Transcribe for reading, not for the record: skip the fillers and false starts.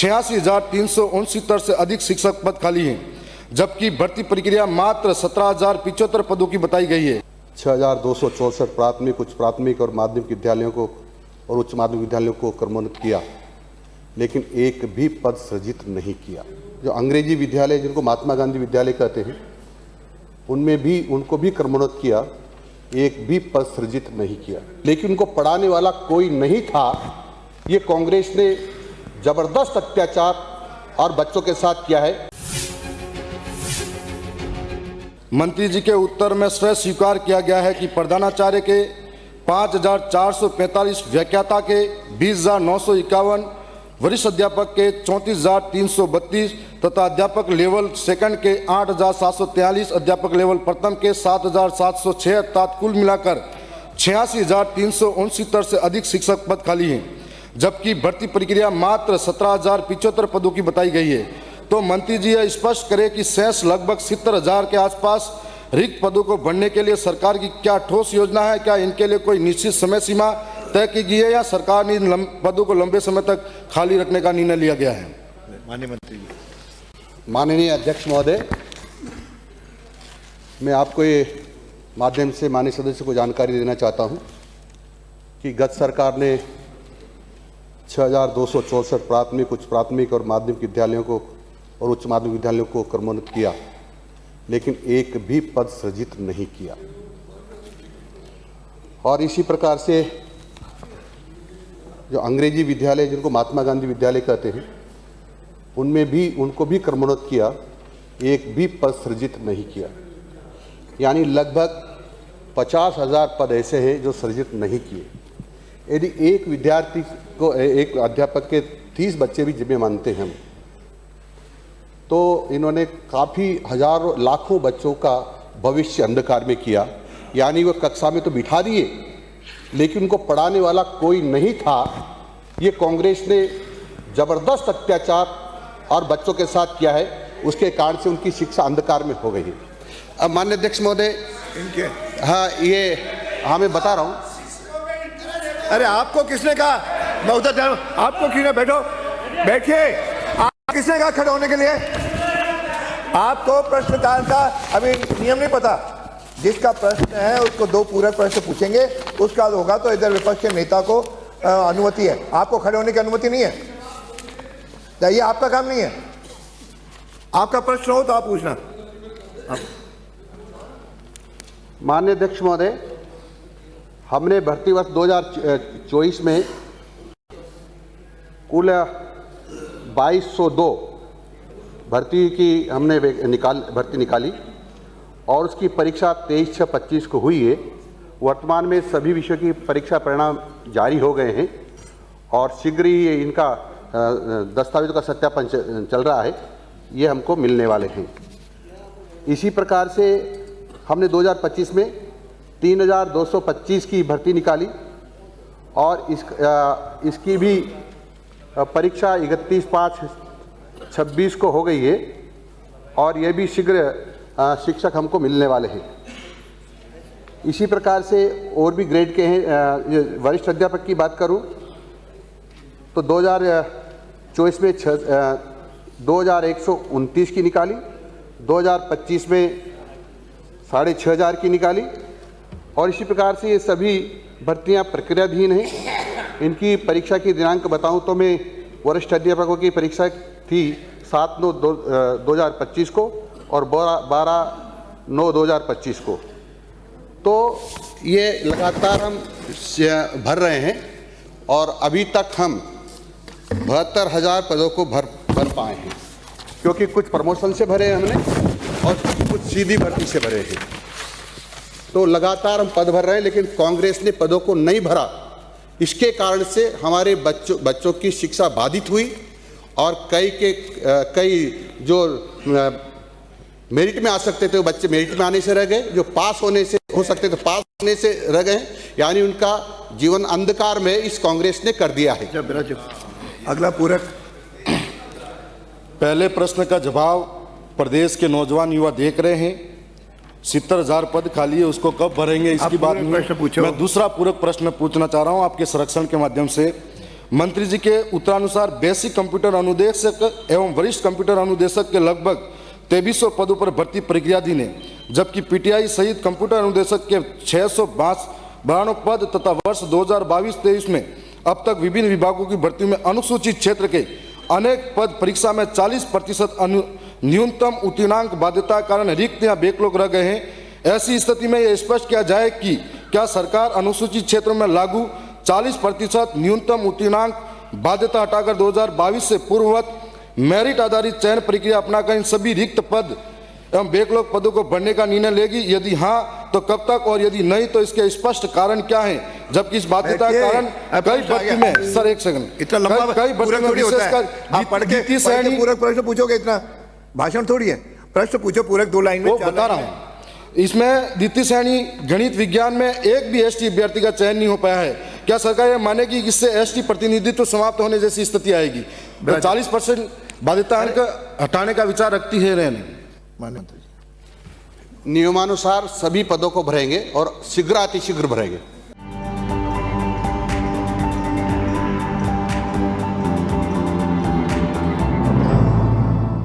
86,369 से अधिक शिक्षक पद खाली हैं, जबकि भर्ती प्रक्रिया मात्र 17,075 पदों की बताई गई है। 6,264 प्राथमिक, उच्च प्राथमिक और माध्यमिक विद्यालयों को और उच्च माध्यमिक विद्यालयों को क्रमोन्नत किया, लेकिन एक भी पद सृजित नहीं किया। जो अंग्रेजी विद्यालय जिनको महात्मा गांधी विद्यालय कहते हैं, उनमें भी उनको भी क्रमोन्नत किया, एक भी पद सृजित नहीं किया, लेकिन उनको पढ़ाने वाला कोई नहीं था। ये कांग्रेस ने जबरदस्त अत्याचार और बच्चों के साथ किया है। मंत्री जी के उत्तर में स्वयं स्वीकार किया गया है कि प्रधानाचार्य के 5,445, व्याख्याता के 20,951, वरिष्ठ अध्यापक के 34,332 तथा अध्यापक लेवल सेकंड के 8,743, अध्यापक लेवल प्रथम के 7,706 अर्थात कुल मिलाकर 86,369 से अधिक शिक्षक पद खाली हैं, जबकि भर्ती प्रक्रिया मात्र 17,075 पदों की बताई गई है। तो मंत्री जी यह स्पष्ट करें कि शेष लगभग 70,000 के आसपास रिक्त पदों को भरने के लिए सरकार की क्या ठोस योजना है? क्या इनके लिए कोई निश्चित समय सीमा तय की गई है या सरकार ने इन पदों को लंबे समय तक खाली रखने का निर्णय लिया गया है? माननीय मंत्री जी। माननीय अध्यक्ष महोदय, मैं आपको ये माध्यम से माननीय सदस्य को जानकारी देना चाहता हूं कि गत सरकार ने 6,264 प्राथमिक, उच्च प्राथमिक और माध्यमिक विद्यालयों को और उच्च माध्यमिक विद्यालयों को क्रमोन्नत किया, लेकिन एक भी पद सृजित नहीं किया। और इसी प्रकार से जो अंग्रेजी विद्यालय जिनको महात्मा गांधी विद्यालय कहते हैं, उनमें भी उनको भी क्रमोन्नत किया, एक भी पद सृजित नहीं किया। यानी लगभग 50,000 पद ऐसे हैं जो सृजित नहीं किए। यदि एक विद्यार्थी को, एक अध्यापक के 30 बच्चे भी जिम्मे मानते हैं हम, तो इन्होंने काफ़ी हजारों लाखों बच्चों का भविष्य अंधकार में किया। यानी वो कक्षा में तो बिठा दिए, लेकिन उनको पढ़ाने वाला कोई नहीं था। ये कांग्रेस ने जबरदस्त अत्याचार और बच्चों के साथ किया है, उसके कारण से उनकी शिक्षा अंधकार में हो गई है। अब माननीय अध्यक्ष महोदय, हाँ मैं बता रहा हूँ। अरे आपको किसने कहा? मैं उधर जा रहा हूं। आपको क्यों ना बैठो, बैठिए। किसने कहा खड़े होने के लिए? आपको प्रश्नकाल का अभी नियम नहीं पता। जिसका प्रश्न है उसको 2 पूरक प्रश्न पूछेंगे, उसका होगा तो इधर विपक्ष के नेता को अनुमति है। आपको खड़े होने की अनुमति नहीं है, ये आपका काम नहीं है। आपका प्रश्न हो तो आप पूछना। माननीय अध्यक्ष महोदय, हमने भर्ती वर्ष 2024 में कुल 2202 भर्ती की हमने भर्ती निकाली और उसकी परीक्षा 23/6/25 को हुई है। वर्तमान में सभी विषयों की परीक्षा परिणाम जारी हो गए हैं और शीघ्र ही इनका दस्तावेजों का सत्यापन चल रहा है, ये हमको मिलने वाले हैं। इसी प्रकार से हमने 2025 में 3,225 की भर्ती निकाली और इसकी भी परीक्षा 31/5/26 को हो गई है और ये भी शीघ्र शिक्षक हमको मिलने वाले हैं। इसी प्रकार से और भी ग्रेड के हैं। वरिष्ठ अध्यापक की बात करूं तो 2024 में 2,129 की निकाली, 2025 में 6,500 की निकाली और इसी प्रकार से ये सभी भर्तियां प्रक्रियाधीन हैं। इनकी परीक्षा की दिनांक बताऊं तो मैं वरिष्ठ अध्यापकों की परीक्षा थी 7/9/2025 को और 12/9/2025 को। तो ये लगातार हम भर रहे हैं और अभी तक हम 72,000 पदों को भर पाए हैं, क्योंकि कुछ प्रमोशन से भरे हमने और कुछ सीधी भर्ती से भरे हैं। तो लगातार हम पद भर रहे हैं, लेकिन कांग्रेस ने पदों को नहीं भरा। इसके कारण से हमारे बच्चों की शिक्षा बाधित हुई और कई जो मेरिट में आ सकते थे वो बच्चे मेरिट में आने से रह गए, जो पास होने से हो सकते थे पास होने से रह गए। यानी उनका जीवन अंधकार में इस कांग्रेस ने कर दिया है। अगला पूरक। पहले प्रश्न का जवाब प्रदेश के नौजवान युवा देख रहे हैं। 70,000 पद खाली है, उसको कब भरेंगे इसकी बात नहीं। मैं दूसरा पूरक प्रश्न पूछना चाह रहा हूं आपके संरक्षण के माध्यम से। मंत्री जी के उत्तरानुसार बेसिक कंप्यूटर अनुदेशक एवं वरिष्ठ कंप्यूटर अनुदेशक के लगभग 2300 पदों पर भर्ती प्रक्रियाधीन है, जबकि पीटीआई सहित कंप्यूटर अनुदेशक के 692 पद तथा वर्ष 2022-23 में अब तक विभिन्न विभागों की भर्ती में अनुसूचित क्षेत्र के अनेक पद परीक्षा में 40% न्यूनतम उत्तीर्णांक बाध्यता के कारण रिक्त या बैकलॉग रह गए हैं। ऐसी स्थिति में यह स्पष्ट किया जाए कि क्या सरकार अनुसूचित क्षेत्रों में लागू 40% न्यूनतम उत्तीर्णांक बाध्यता हटाकर 2022 से पूर्ववत मेरिट आधारित चयन प्रक्रिया अपनाकर इन सभी रिक्त पद एवं बैकलॉग पदों को भरने का निर्णय लेगी? यदि हाँ तो कब तक, और यदि नहीं तो इसके स्पष्ट कारण क्या हैं? जबकि इस बाध्यता के कारण कई भर्ती में, सर एक सेकंड, इतना लंबा कई भर्ती में विशेषकर आप पढ़ के पूरक प्रश्न पूछोगे, इतना भाषण थोड़ी है, प्रश्न पूछो पूरक 2 लाइन में। वो बता रहा हूँ, इसमें द्वितीय श्रेणी गणित विज्ञान में एक भी एसटी अभ्यर्थी का चयन नहीं हो पाया है। क्या सरकार यह मानेगी कि इससे एसटी प्रतिनिधित्व समाप्त होने जैसी स्थिति आएगी? 40% बाध्यता अंक हटाने का विचार रखती है रहने? नियमानुसार सभी पदों को भरेंगे और शीघ्र अतिशीघ्र भरेंगे।